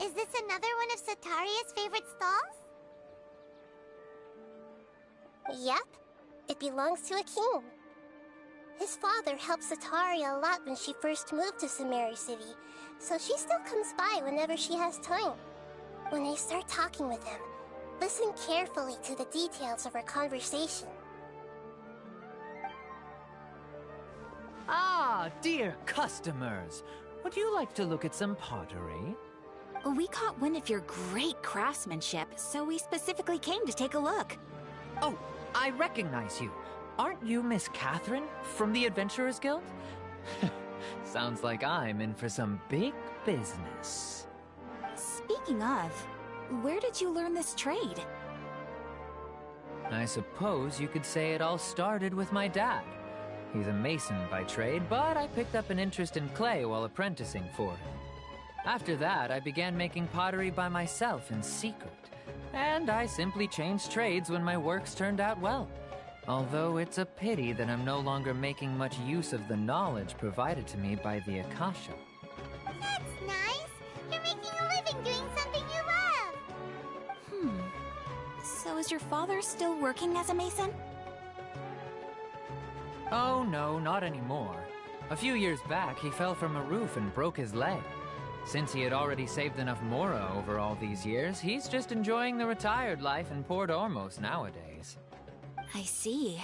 Is this another one of Sataria's favorite stalls? Yep. It belongs to a king. His father helped Sataria a lot when she first moved to Samari City, so she still comes by whenever she has time. When I start talking with him, listen carefully to the details of our conversation. Ah, dear customers! Would you like to look at some pottery? We caught wind of your great craftsmanship, so we specifically came to take a look. Oh, I recognize you. Aren't you Miss Catherine from the Adventurers Guild? Sounds like I'm in for some big business. Speaking of, where did you learn this trade? I suppose you could say it all started with my dad. He's a mason by trade, but I picked up an interest in clay while apprenticing for him. After that, I began making pottery by myself in secret, and I simply changed trades when my works turned out well. Although it's a pity that I'm no longer making much use of the knowledge provided to me by the Akasha. That's nice. You're making a living doing something you love. So is your father still working as a mason? Oh no, not anymore. A few years back, he fell from a roof and broke his leg. Since he had already saved enough Mora over all these years, he's just enjoying the retired life in Port Ormos nowadays. I see.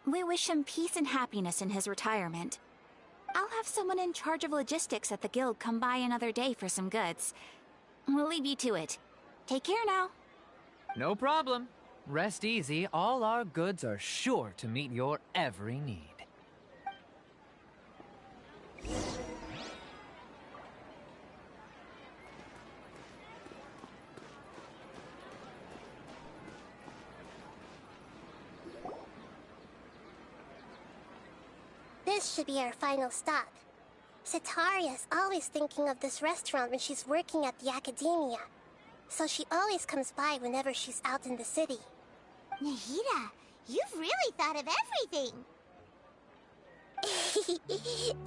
We wish him peace and happiness in his retirement. I'll have someone in charge of logistics at the guild come by another day for some goods. We'll leave you to it. Take care now. No problem. Rest easy, all our goods are sure to meet your every need. This should be our final stop. Sataria's always thinking of this restaurant when she's working at the academia, so she always comes by whenever she's out in the city. Nahida, you've really thought of everything.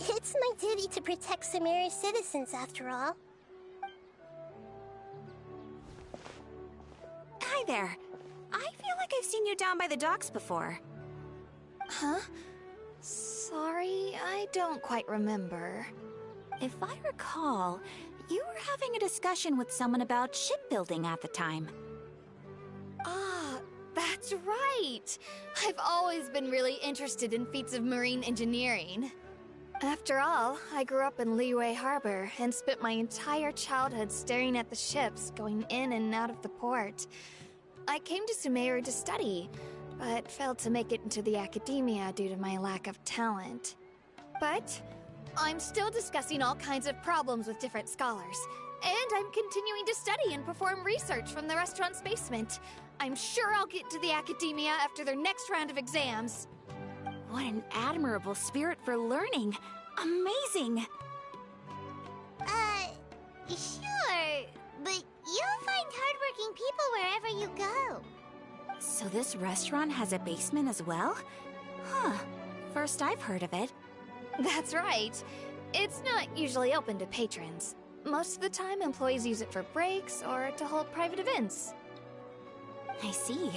It's my duty to protect Samari's citizens, after all. Hi there. I feel like I've seen you down by the docks before. Huh? Sorry, I don't quite remember. If I recall, you were having a discussion with someone about shipbuilding at the time. Ah, that's right! I've always been really interested in feats of marine engineering. After all, I grew up in Liyue Harbor and spent my entire childhood staring at the ships going in and out of the port. I came to Sumeru to study, but failed to make it into the academia due to my lack of talent. But I'm still discussing all kinds of problems with different scholars, and I'm continuing to study and perform research from the restaurant's basement. I'm sure I'll get to the academia after their next round of exams. What an admirable spirit for learning. Amazing! Sure, but you'll find hardworking people wherever you go. So this restaurant has a basement as well? Huh. First I've heard of it. That's right. It's not usually open to patrons. Most of the time, employees use it for breaks or to hold private events. I see.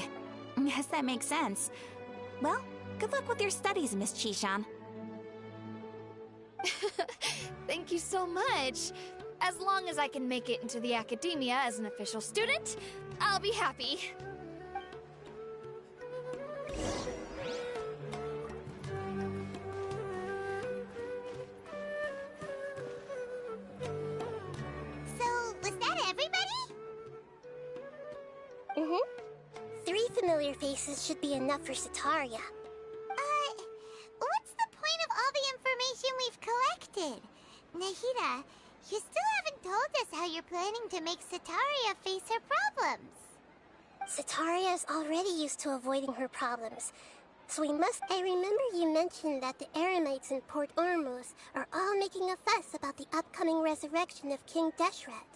Guess that makes sense. Well, good luck with your studies, Miss Chishan. Thank you so much. As long as I can make it into the academia as an official student, I'll be happy. So, was that everybody? Three familiar faces should be enough for Sataria. What's the point of all the information we've collected? Nahida, you still haven't told us how you're planning to make Sataria face her problems. Sataria is already used to avoiding her problems, so we must... I remember you mentioned that the Eremites in Port Ormos are all making a fuss about the upcoming resurrection of King Deshret.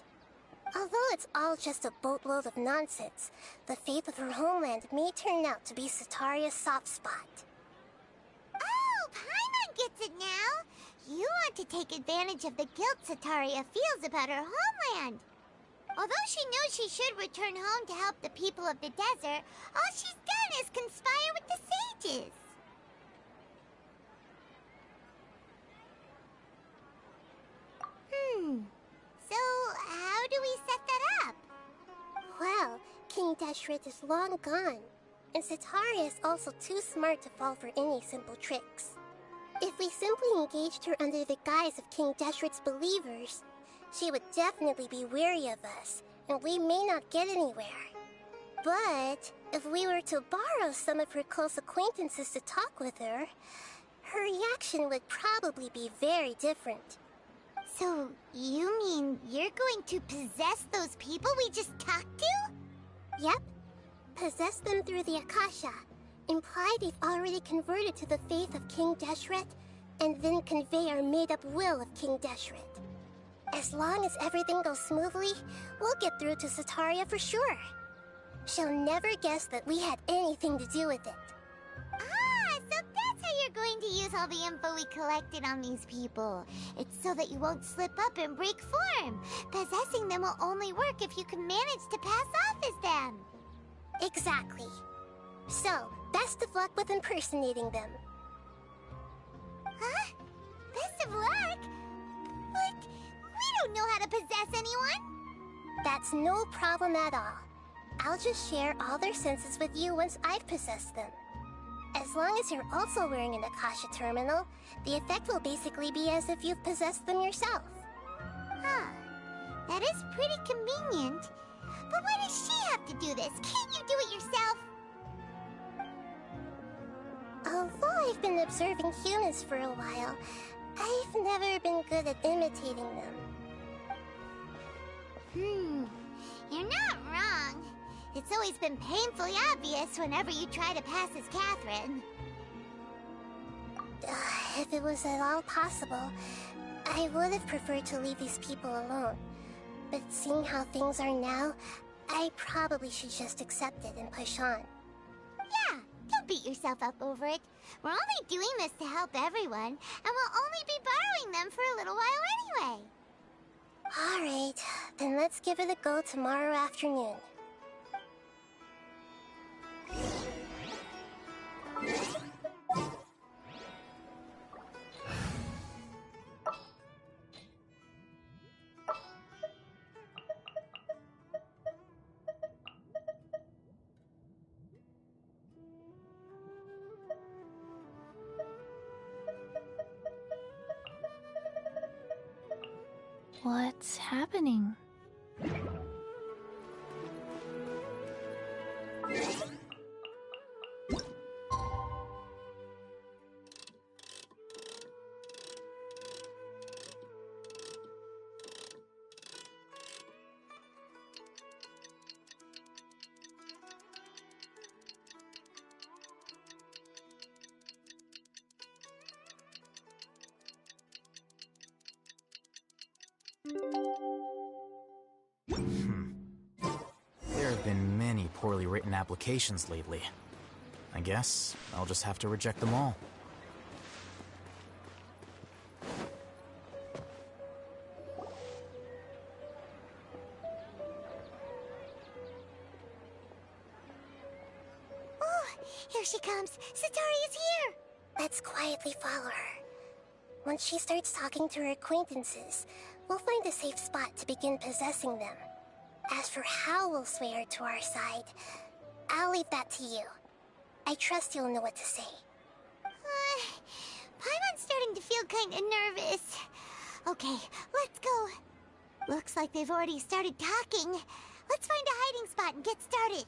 Although it's all just a boatload of nonsense, the fate of her homeland may turn out to be Sataria's soft spot. Oh, Paimon gets it now! You want to take advantage of the guilt Sataria feels about her homeland. Although she knows she should return home to help the people of the desert, all she's done is conspire with the sages. So how do we set that up? Well, King Deshret is long gone, and Setaria is also too smart to fall for any simple tricks. If we simply engaged her under the guise of King Deshret's believers, she would definitely be wary of us, and we may not get anywhere. But if we were to borrow some of her close acquaintances to talk with her, her reaction would probably be very different. So, you mean you're going to possess those people we just talked to? Yep. Possess them through the Akasha. Imply they've already converted to the faith of King Deshret, and then convey our made-up will of King Deshret. As long as everything goes smoothly, we'll get through to Setaria for sure. She'll never guess that we had anything to do with it. Ah, so that's how you're going to use all the info we collected on these people. It's so that you won't slip up and break form. Possessing them will only work if you can manage to pass off as them. Exactly. So, best of luck with impersonating them. Huh? Best of luck? But we don't know how to possess anyone. That's no problem at all. I'll just share all their senses with you once I've possessed them. As long as you're also wearing an Akasha terminal, the effect will basically be as if you've possessed them yourself. Huh. That is pretty convenient. But why does she have to do this? Can't you do it yourself? Although I've been observing humans for a while, I've never been good at imitating them. You're not wrong. It's always been painfully obvious whenever you try to pass as Catherine. If it was at all possible, I would have preferred to leave these people alone. But seeing how things are now, I probably should just accept it and push on. Yeah, don't beat yourself up over it. We're only doing this to help everyone, and we'll only be borrowing them for a little while anyway. Alright, then let's give it a go tomorrow afternoon. What's happening? There have been many poorly written applications lately. I guess I'll just have to reject them all. Oh, here she comes. Satari's here. Let's quietly follow her. Once she starts talking to her acquaintances, we'll find a safe spot to begin possessing them. As for how we'll sway her to our side, I'll leave that to you. I trust you'll know what to say. Paimon's starting to feel kind of nervous. Okay, let's go. Looks like they've already started talking. Let's find a hiding spot and get started.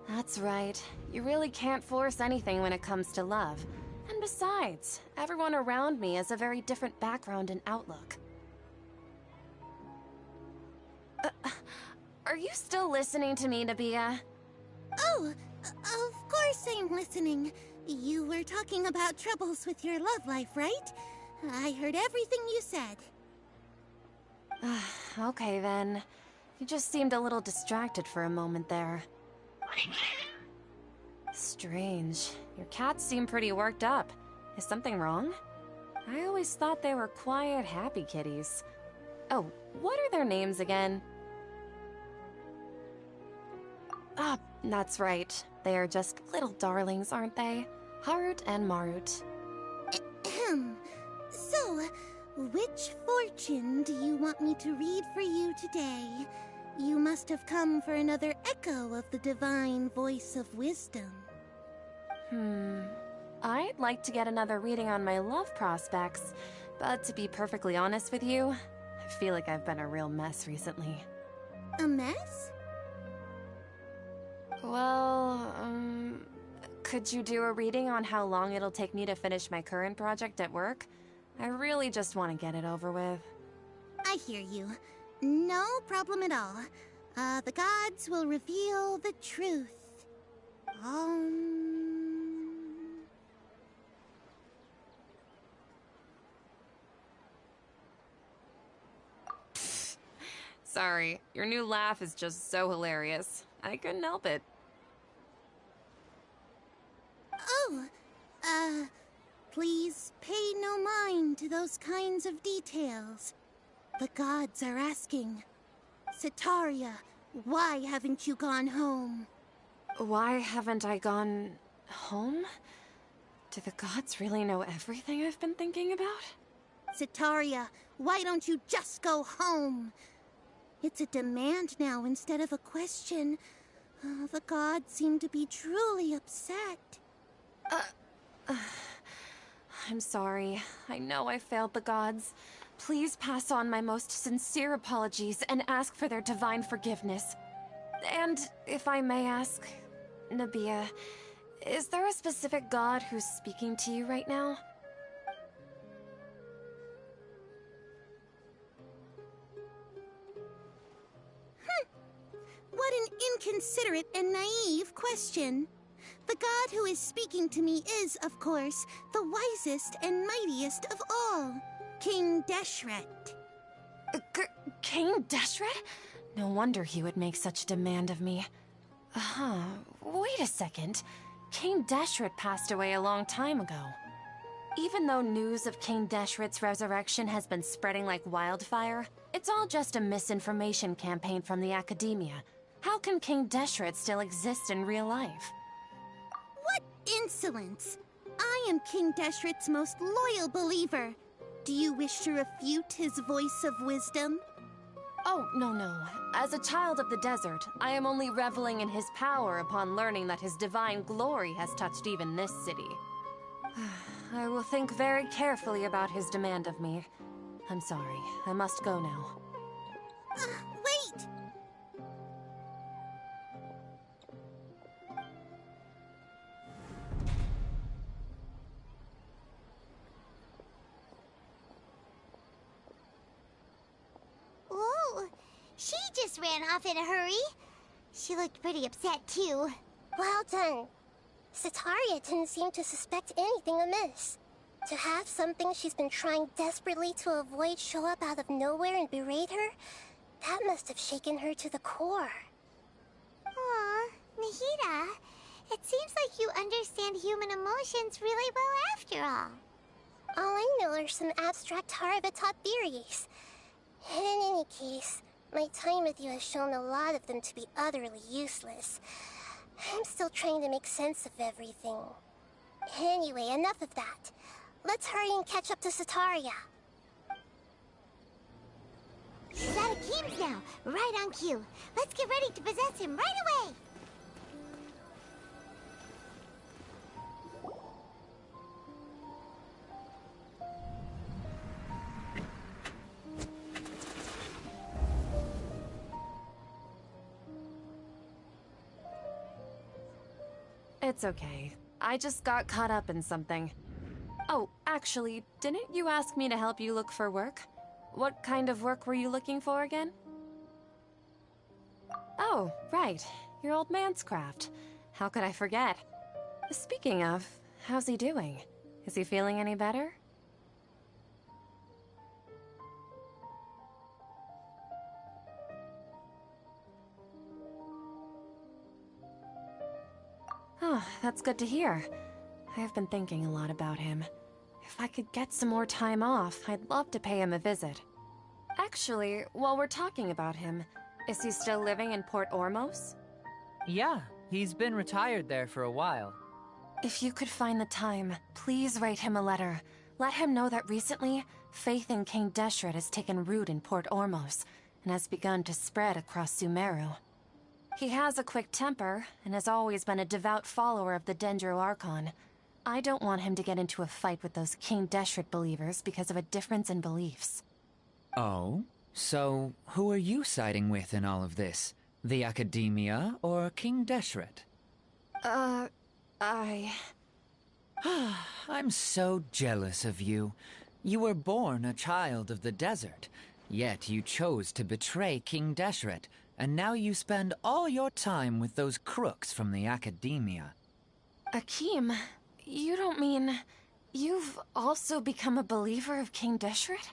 That's right. You really can't force anything when it comes to love. And besides, everyone around me has a very different background and outlook. Are you still listening to me, Nabia? Oh, of course I'm listening. You were talking about troubles with your love life, right? I heard everything you said. Okay then. You just seemed a little distracted for a moment there. Strange. Your cats seem pretty worked up. Is something wrong? I always thought they were quiet, happy kitties. Oh, what are their names again? Ah, that's right. They are just little darlings, aren't they? Harut and Marut. Ahem. So, which fortune do you want me to read for you today? You must have come for another echo of the divine voice of wisdom. I'd like to get another reading on my love prospects, but to be perfectly honest with you, I feel like I've been a real mess recently. A mess? Well, could you do a reading on how long it'll take me to finish my current project at work? I really just want to get it over with. I hear you. No problem at all. The gods will reveal the truth. Sorry, your new laugh is just so hilarious. I couldn't help it. Oh, please pay no mind to those kinds of details. The gods are asking, Setaria, why haven't you gone home? Why haven't I gone home? Do the gods really know everything I've been thinking about? Setaria, why don't you just go home? It's a demand now instead of a question. The gods seem to be truly upset. I'm sorry. I know I failed the gods. Please pass on my most sincere apologies and ask for their divine forgiveness. And if I may ask, Nabia, is there a specific god who's speaking to you right now? What an inconsiderate and naive question. The god who is speaking to me is, of course, the wisest and mightiest of all, King Deshret. King Deshret? No wonder he would make such a demand of me. Wait a second. King Deshret passed away a long time ago. Even though news of King Deshret's resurrection has been spreading like wildfire, it's all just a misinformation campaign from the academia. How can King Deshret still exist in real life? What insolence! I am King Deshret's most loyal believer. Do you wish to refute his voice of wisdom? Oh, no. As a child of the desert, I am only reveling in his power upon learning that his divine glory has touched even this city. I will think very carefully about his demand of me. I'm sorry. I must go now. Wait! Whoa, she just ran off in a hurry. She looked pretty upset, too. Well done. Setaria didn't seem to suspect anything amiss. To have something she's been trying desperately to avoid show up out of nowhere and berate her, that must have shaken her to the core. Aw, Nahida, it seems like you understand human emotions really well after all. All I know are some abstract Harava-taught theories. In any case, my time with you has shown a lot of them to be utterly useless. I'm still trying to make sense of everything. Anyway, enough of that. Let's hurry and catch up to Setaria. He's out of Keems now, right on cue. Let's get ready to possess him right away! It's okay. I just got caught up in something. Oh, actually, didn't you ask me to help you look for work? What kind of work were you looking for again? Oh, right. Your old man's craft. How could I forget? Speaking of, How's he doing? Is he feeling any better? Oh, that's good to hear. I've been thinking a lot about him. If I could get some more time off, I'd love to pay him a visit. Actually, while we're talking about him, is he still living in Port Ormos? Yeah, he's been retired there for a while. If you could find the time, please write him a letter. Let him know that recently, faith in King Deshret has taken root in Port Ormos and has begun to spread across Sumeru. He has a quick temper and has always been a devout follower of the Dendro Archon. I don't want him to get into a fight with those King Deshret believers because of a difference in beliefs. Oh? So, who are you siding with in all of this? The Academia or King Deshret? I'm so jealous of you. You were born a child of the desert, yet you chose to betray King Deshret, and now you spend all your time with those crooks from the Academia. Akeem, you don't mean... you've also become a believer of King Deshret?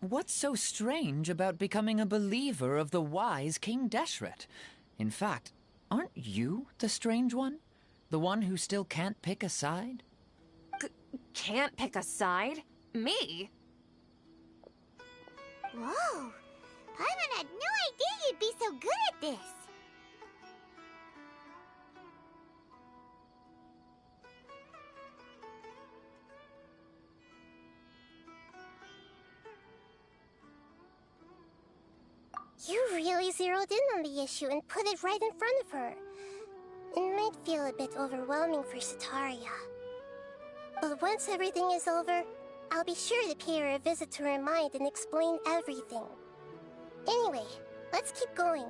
What's so strange about becoming a believer of the wise King Deshret? In fact, aren't you the strange one? The one who still can't pick a side? Can't pick a side? Me? Whoa! Paimon had no idea you'd be so good at this! You really zeroed in on the issue and put it right in front of her. It might feel a bit overwhelming for Sataria. But once everything is over, I'll be sure to pay her a visit to her mind and explain everything. Anyway, let's keep going.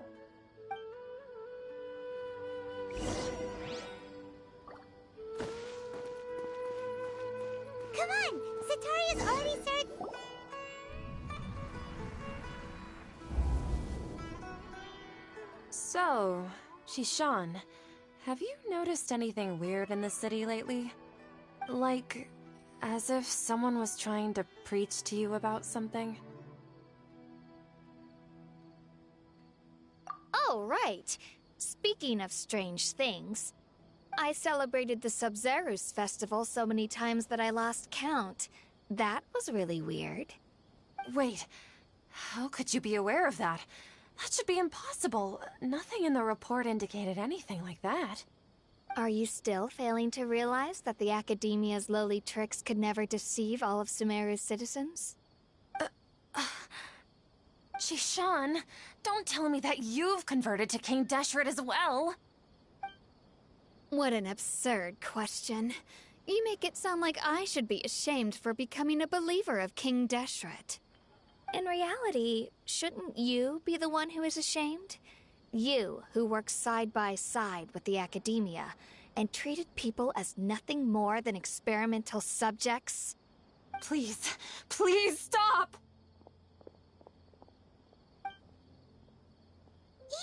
Come on! Sataria's already started... So, Shishan, have you noticed anything weird in the city lately? Like, as if someone was trying to preach to you about something? Oh, right. Speaking of strange things, I celebrated the Sub-Zerus festival so many times that I lost count. That was really weird. Wait, how could you be aware of that? That should be impossible. Nothing in the report indicated anything like that. Are you still failing to realize that the Academia's lowly tricks could never deceive all of Sumeru's citizens? Shishan, don't tell me that you've converted to King Deshret as well! What an absurd question. You make it sound like I should be ashamed for becoming a believer of King Deshret. In reality, shouldn't you be the one who is ashamed? You, who works side by side with the Academia, and treated people as nothing more than experimental subjects? Please, please stop!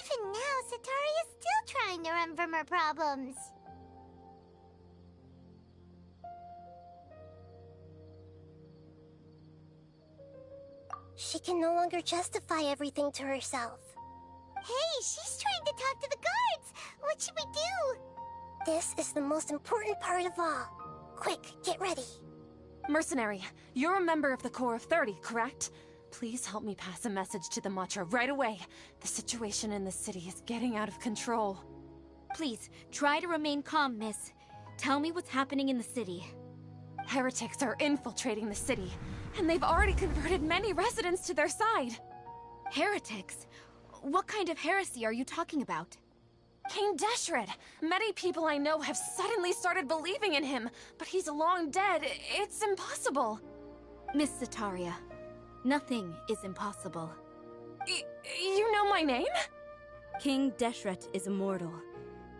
Even now, Sataria's still trying to run from her problems. She can no longer justify everything to herself. Hey, she's trying to talk to the guards! What should we do? This is the most important part of all. Quick, get ready. Mercenary, you're a member of the Corps of 30, correct? Please help me pass a message to the Matcha right away. The situation in the city is getting out of control. Please, try to remain calm, miss. Tell me what's happening in the city. Heretics are infiltrating the city, and they've already converted many residents to their side. Heretics? What kind of heresy are you talking about? King Deshret! Many people I know have suddenly started believing in him, but he's long dead. It's impossible. Miss Sataria, nothing is impossible. You know my name? King Deshret is immortal,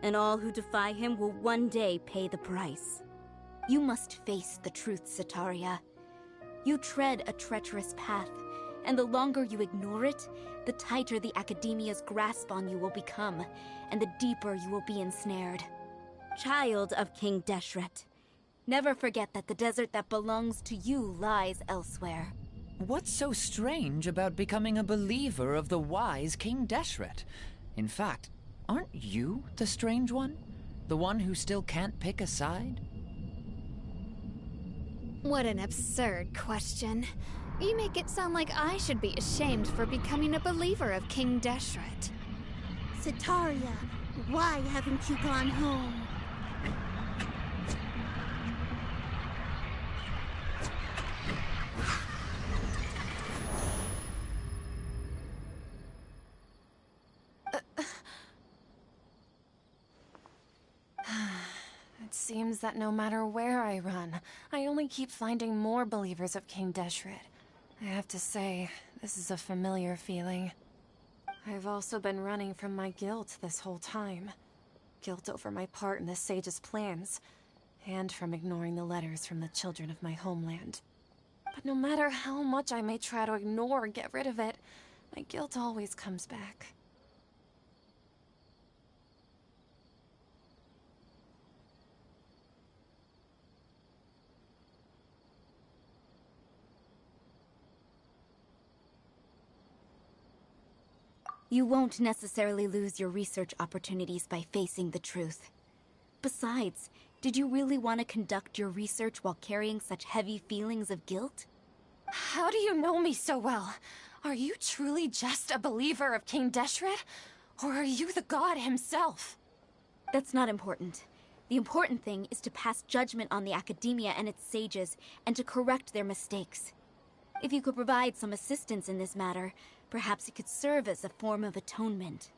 and all who defy him will one day pay the price. You must face the truth, Sataria. You tread a treacherous path, and the longer you ignore it, the tighter the Academia's grasp on you will become, and the deeper you will be ensnared. child of King Deshret. Never forget that the desert that belongs to you lies elsewhere. What's so strange about becoming a believer of the wise King Deshret? In fact, aren't you the strange one? The one who still can't pick a side? What an absurd question. You make it sound like I should be ashamed for becoming a believer of King Deshret. Sataria, why haven't you gone home? It seems that no matter where I run, I only keep finding more believers of King Deshret. I have to say, this is a familiar feeling. I've also been running from my guilt this whole time. Guilt over my part in the Sage's plans, and from ignoring the letters from the children of my homeland. But no matter how much I may try to ignore or get rid of it, my guilt always comes back. You won't necessarily lose your research opportunities by facing the truth. Besides, did you really want to conduct your research while carrying such heavy feelings of guilt? How do you know me so well? Are you truly just a believer of King Deshret? Or are you the god himself? That's not important. The important thing is to pass judgment on the academia and its sages, and to correct their mistakes. If you could provide some assistance in this matter, perhaps it could serve as a form of atonement.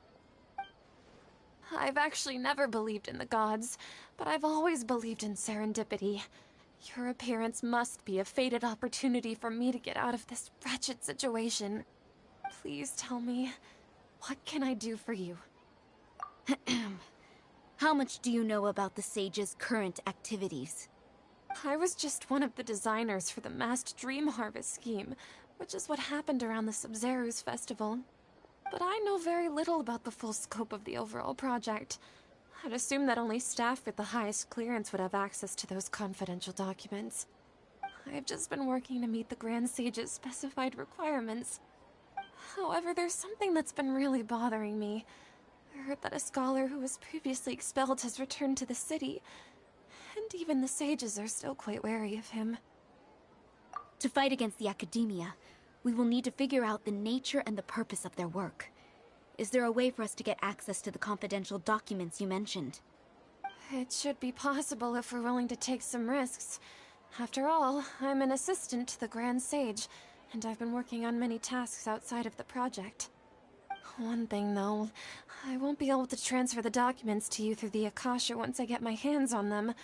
I've actually never believed in the gods, but I've always believed in serendipity. Your appearance must be a fated opportunity for me to get out of this wretched situation. Please tell me, what can I do for you? How much do you know about the sage's current activities? I was just one of the designers for the masked dream harvest scheme, which is what happened around the Sub-Zeru's festival. But I know very little about the full scope of the overall project. I'd assume that only staff with the highest clearance would have access to those confidential documents. I've just been working to meet the Grand Sage's specified requirements. However, there's something that's been really bothering me. I heard that a scholar who was previously expelled has returned to the city, and even the sages are still quite wary of him. To fight against the academia, we will need to figure out the nature and the purpose of their work. Is there a way for us to get access to the confidential documents you mentioned? It should be possible if we're willing to take some risks. After all, I'm an assistant to the Grand Sage, and I've been working on many tasks outside of the project. One thing, though, I won't be able to transfer the documents to you through the Akasha once I get my hands on them.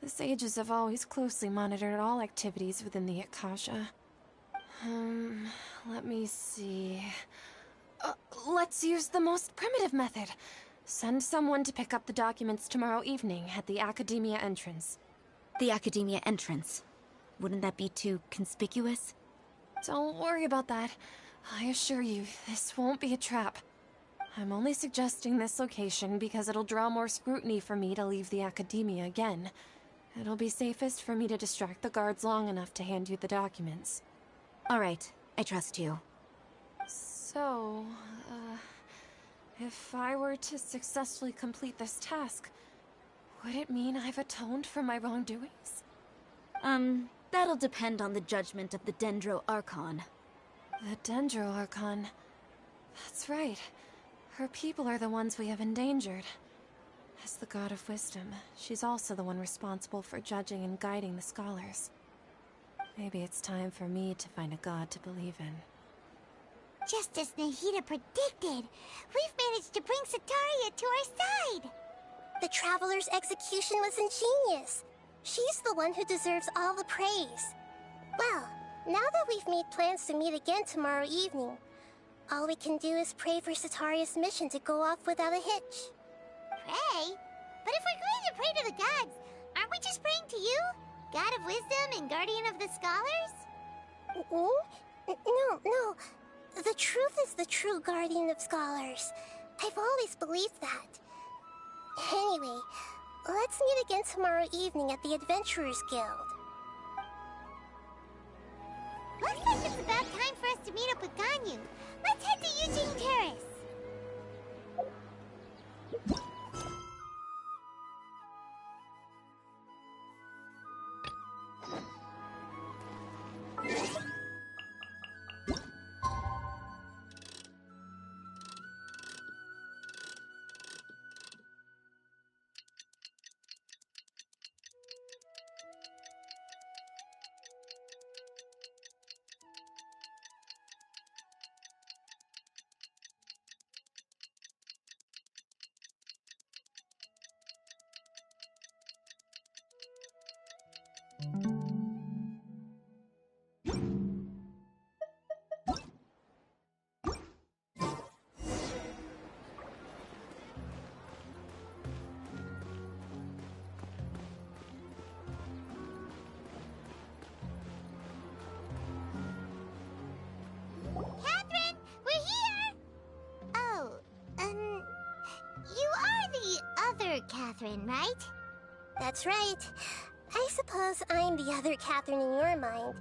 The sages have always closely monitored all activities within the Akasha. Let me see... let's use the most primitive method. Send someone to pick up the documents tomorrow evening at the Academia entrance. The Academia entrance? Wouldn't that be too conspicuous? Don't worry about that. I assure you, this won't be a trap. I'm only suggesting this location because it'll draw more scrutiny for me to leave the Academia again. It'll be safest for me to distract the guards long enough to hand you the documents. All right, I trust you. So, if I were to successfully complete this task, would it mean I've atoned for my wrongdoings? That'll depend on the judgment of the Dendro Archon. The Dendro Archon. That's right. Her people are the ones we have endangered. As the God of Wisdom, she's also the one responsible for judging and guiding the scholars. Maybe it's time for me to find a god to believe in. Just as Nahida predicted, we've managed to bring Sataria to our side! The Traveler's execution was ingenious. She's the one who deserves all the praise. Well, now that we've made plans to meet again tomorrow evening, all we can do is pray for Sataria's mission to go off without a hitch. Pray? But if we're going to pray to the gods, aren't we just praying to you? God of Wisdom and Guardian of the Scholars? No. The truth is the true Guardian of Scholars. I've always believed that. Anyway, Let's meet again tomorrow evening at the Adventurers Guild. Looks like it's about time for us to meet up with Ganyu. Let's head to Eugene Terrace. Catherine, we're here! Oh, you are the other Catherine, right? That's right. I suppose I'm the other Catherine in your mind.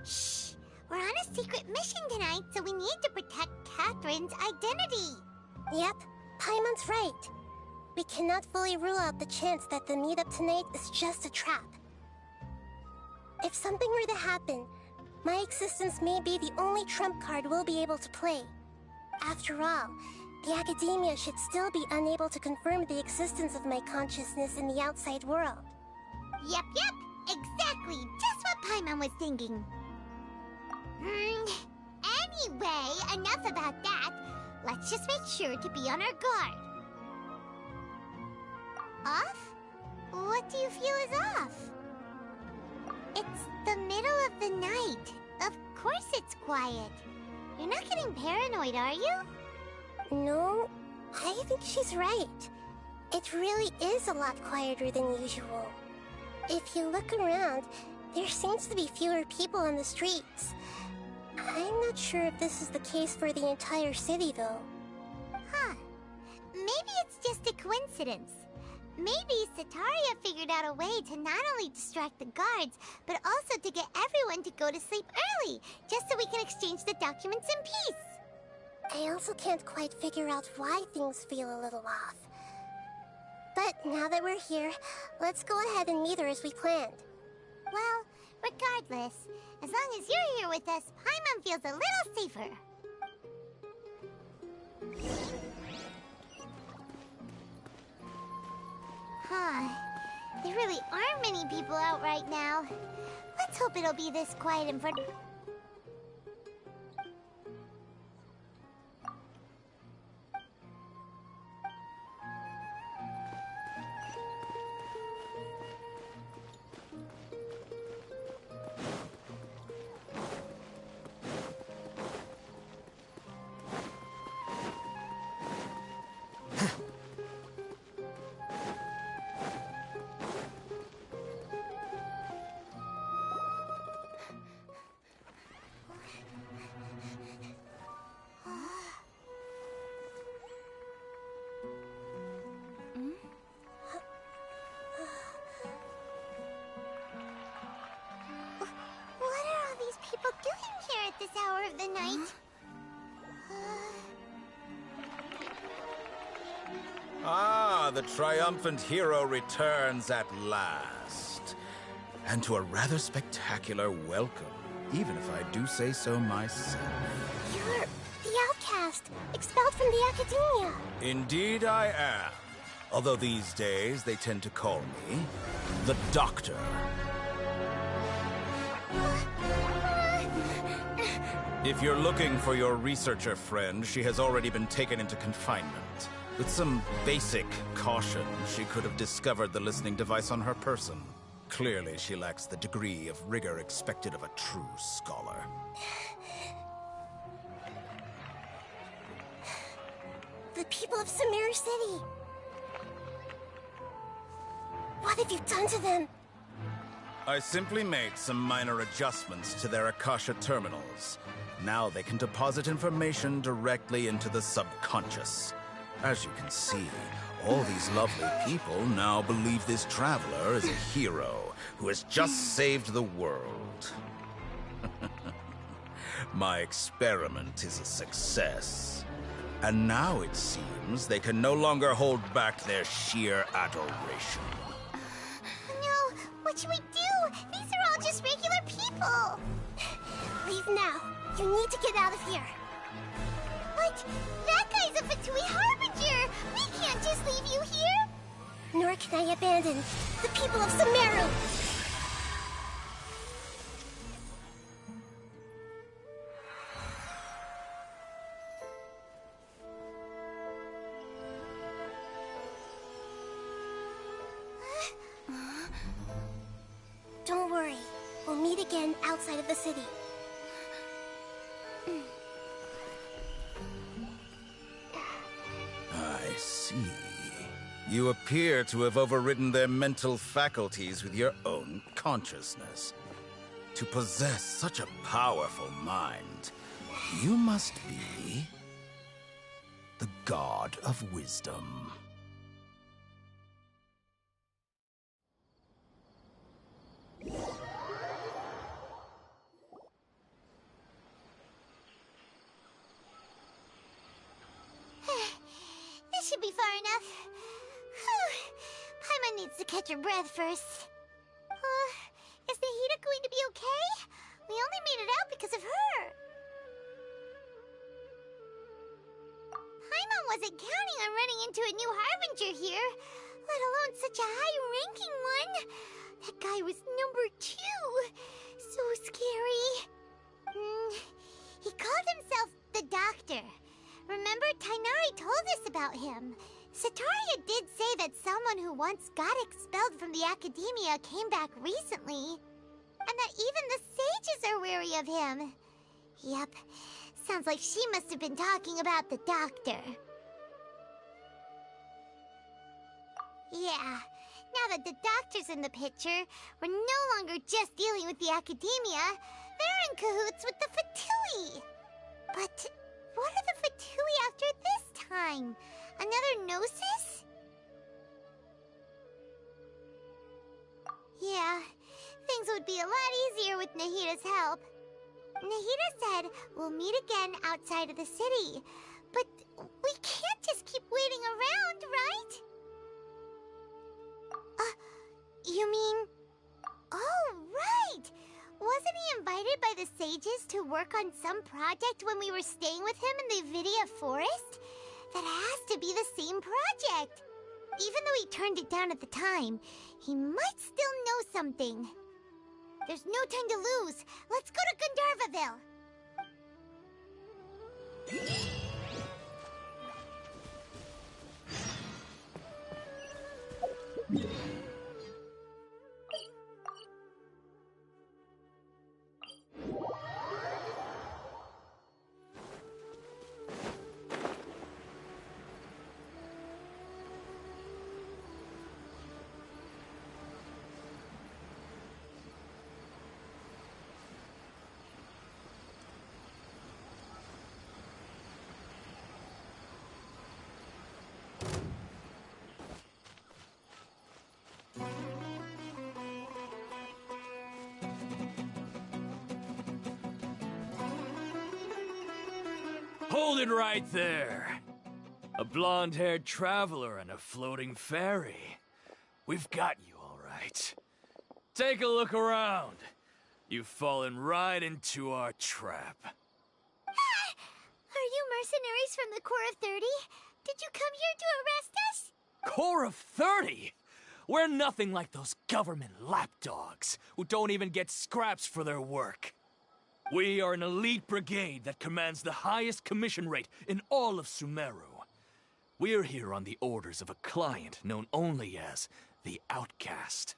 Shh! We're on a secret mission tonight, so we need to protect Catherine's identity. Yep, Paimon's right. We cannot fully rule out the chance that the meetup tonight is just a trap. If something were to happen, my existence may be the only trump card we'll be able to play. After all, the academia should still be unable to confirm the existence of my consciousness in the outside world. Yep, exactly, just what Paimon was thinking. Anyway, enough about that. Let's just make sure to be on our guard. Off? What do you feel is off? It's the middle of the night. Of course it's quiet. You're not getting paranoid, are you? No, I think she's right. It really is a lot quieter than usual. If you look around, there seems to be fewer people on the streets. I'm not sure if this is the case for the entire city, though. Huh. Maybe it's just a coincidence. Maybe Sataria figured out a way to not only distract the guards, but also to get everyone to go to sleep early, just so we can exchange the documents in peace. I also can't quite figure out why things feel a little off. But now that we're here, let's go ahead and meet her as we planned. Well, regardless, as long as you're here with us, Paimon feels a little safer. Huh. There really aren't many people out right now. Let's hope it'll be this quiet in front. People doing here at this hour of the night? Ah, the triumphant hero returns at last. And to a rather spectacular welcome, even if I do say so myself. You're the outcast, expelled from the academia. Indeed I am. Although these days they tend to call me the Doctor. If you're looking for your researcher friend, she has already been taken into confinement. With some basic caution, she could have discovered the listening device on her person. Clearly, she lacks the degree of rigor expected of a true scholar. The people of Samir City. What have you done to them? I simply made some minor adjustments to their Akasha terminals. Now they can deposit information directly into the subconscious. As you can see, All these lovely people now believe this traveler is a hero who has just saved the world. My experiment is a success. And now it seems they can no longer hold back their sheer adoration. No, what should we do? These are all just regular people. Leave now. You need to get out of here. But that guy's a Fatui Harbinger. We can't just leave you here. Nor can I abandon the people of Sumeru. Don't worry. We'll meet again outside of the city. I see. You appear to have overridden their mental faculties with your own consciousness. To possess such a powerful mind, you must be the god of wisdom. This should be far enough. Whew. Paimon needs to catch her breath first. Is Nahida going to be okay? We only made it out because of her. Paimon wasn't counting on running into a new Harbinger here, let alone such a high-ranking one. That guy was number 2. So scary. He called himself the Doctor. Remember, Tainari told us about him. Sataria did say that someone who once got expelled from the academia came back recently. And that even the sages are wary of him. Yep, sounds like she must have been talking about the Doctor. Yeah, now that the Doctor's in the picture, we're no longer just dealing with the academia. They're in cahoots with the Fatui. But what are the Fatui after this time? Another Gnosis? Yeah, things would be a lot easier with Nahida's help. Nahida said we'll meet again outside of the city. But we can't just keep waiting around, right? You mean... Oh, right! Wasn't he invited by the sages to work on some project when we were staying with him in the Vidia Forest? That has to be the same project. Even though he turned it down at the time, he might still know something. There's no time to lose. Let's go to Gandharvaville. Hold it right there. A blonde-haired traveler and a floating fairy. We've got you all right. Take a look around. You've fallen right into our trap. Are you mercenaries from the Corps of 30? Did you come here to arrest us? Corps of 30? We're nothing like those government lapdogs who don't even get scraps for their work. We are an elite brigade that commands the highest commission rate in all of Sumeru. We're here on the orders of a client known only as the Outcast.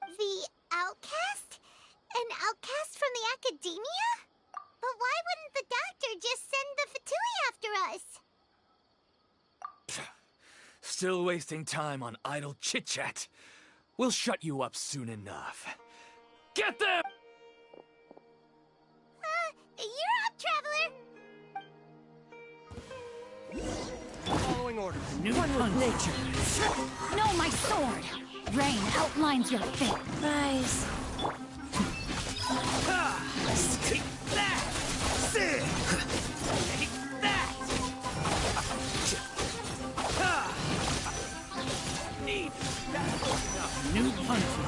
The Outcast? An outcast from the academia? But why wouldn't the Doctor just send the Fatui after us? Still wasting time on idle chit-chat. We'll shut you up soon enough. Get them! You're up, Traveler! Following Following orders. New One with punch. nature. No, my sword! Rain outlines your fate. Rise. Take that! Take that! Need that. New punches.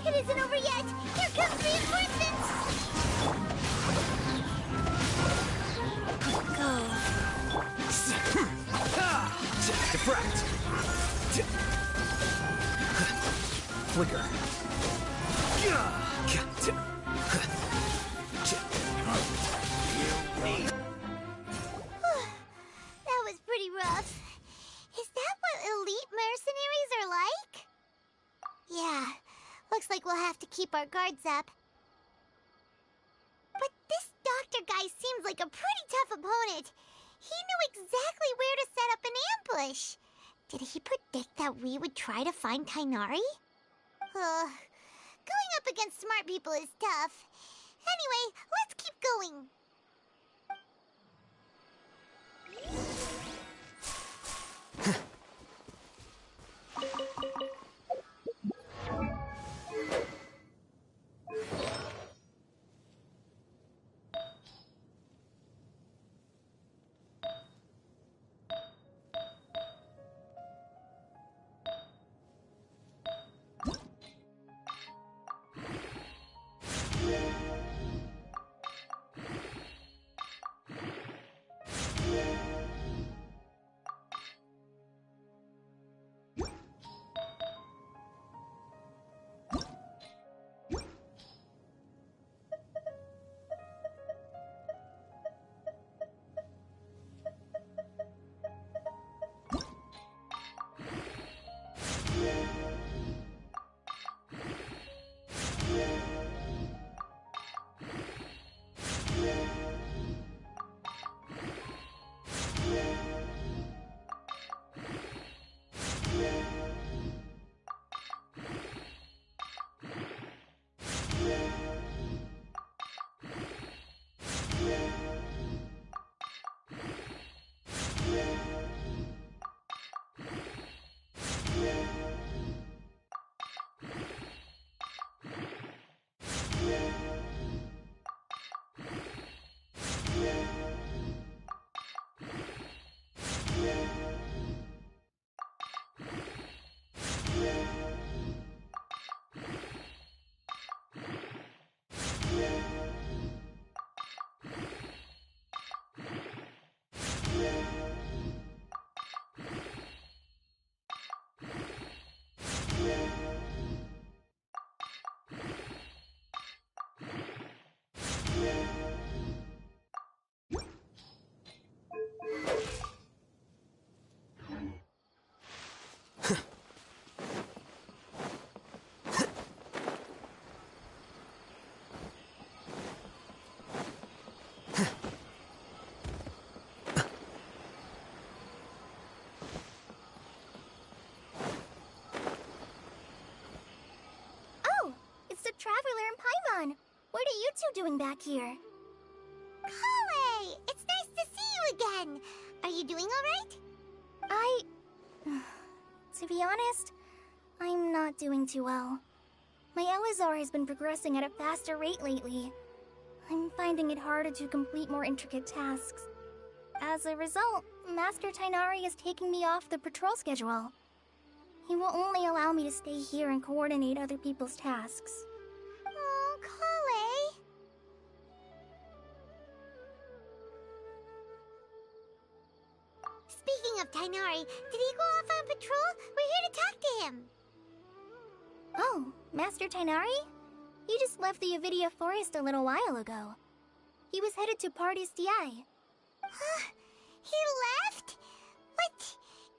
It isn't over yet! Here comes reinforcements! Go. Defract. Flicker. That was pretty rough. Is that what elite mercenaries are like? Yeah, looks like we'll have to keep our guards up. But this doctor guy seems like a pretty tough opponent. He knew exactly where to set up an ambush. Did he predict that we would try to find Kainari? Going up against smart people is tough. Anyway, let's keep going. Traveler and Paimon. What are you two doing back here? Kale! It's nice to see you again! Are you doing alright? To be honest, I'm not doing too well. My Elazar has been progressing at a faster rate lately. I'm finding it harder to complete more intricate tasks. As a result, Master Tainari is taking me off the patrol schedule. He will only allow me to stay here and coordinate other people's tasks. Oh, Kale. Speaking of Tainari, did he go off on patrol? We're here to talk to him. Oh, Master Tainari? He just left the Avidia Forest a little while ago. He was headed to Party's DI. Huh? He left? What?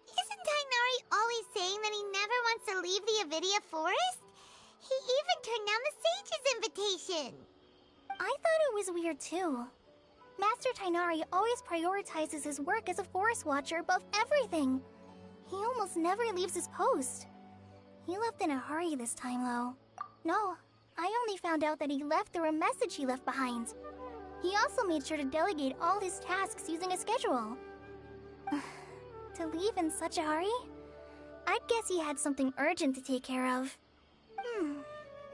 Isn't Tainari always saying that he never wants to leave the Avidia Forest? He even turned down the Sage's invitation. I thought it was weird too. Master Tainari always prioritizes his work as a forest watcher above everything. He almost never leaves his post. He left in a hurry this time, though. No, I only found out that he left through a message he left behind. He also made sure to delegate all his tasks using a schedule. To leave in such a hurry? I guess he had something urgent to take care of.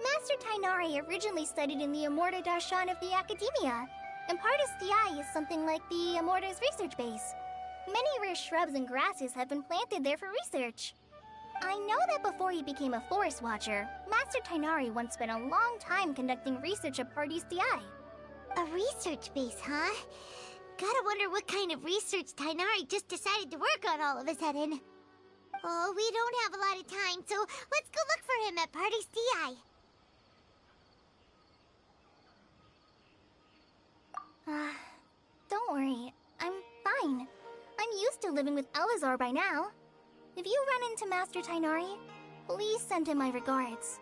Master Tainari originally studied in the Immorta Darshan of the Academia, and Pardis Di is something like the Immorta's research base. Many rare shrubs and grasses have been planted there for research. I know that before he became a forest watcher, Master Tainari once spent a long time conducting research at Pardis Di. A research base, huh? Gotta wonder what kind of research Tainari just decided to work on all of a sudden. Oh, we don't have a lot of time, so let's go look for him at Pardis Di. Don't worry. I'm fine. I'm used to living with Elazar by now. If you run into Master Tainari, please send him my regards.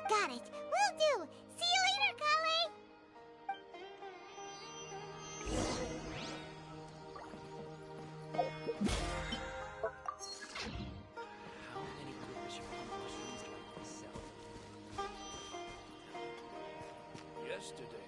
Got it. Will do. See you later, Kale. How many delicious mushrooms do I need to sell? Yesterday,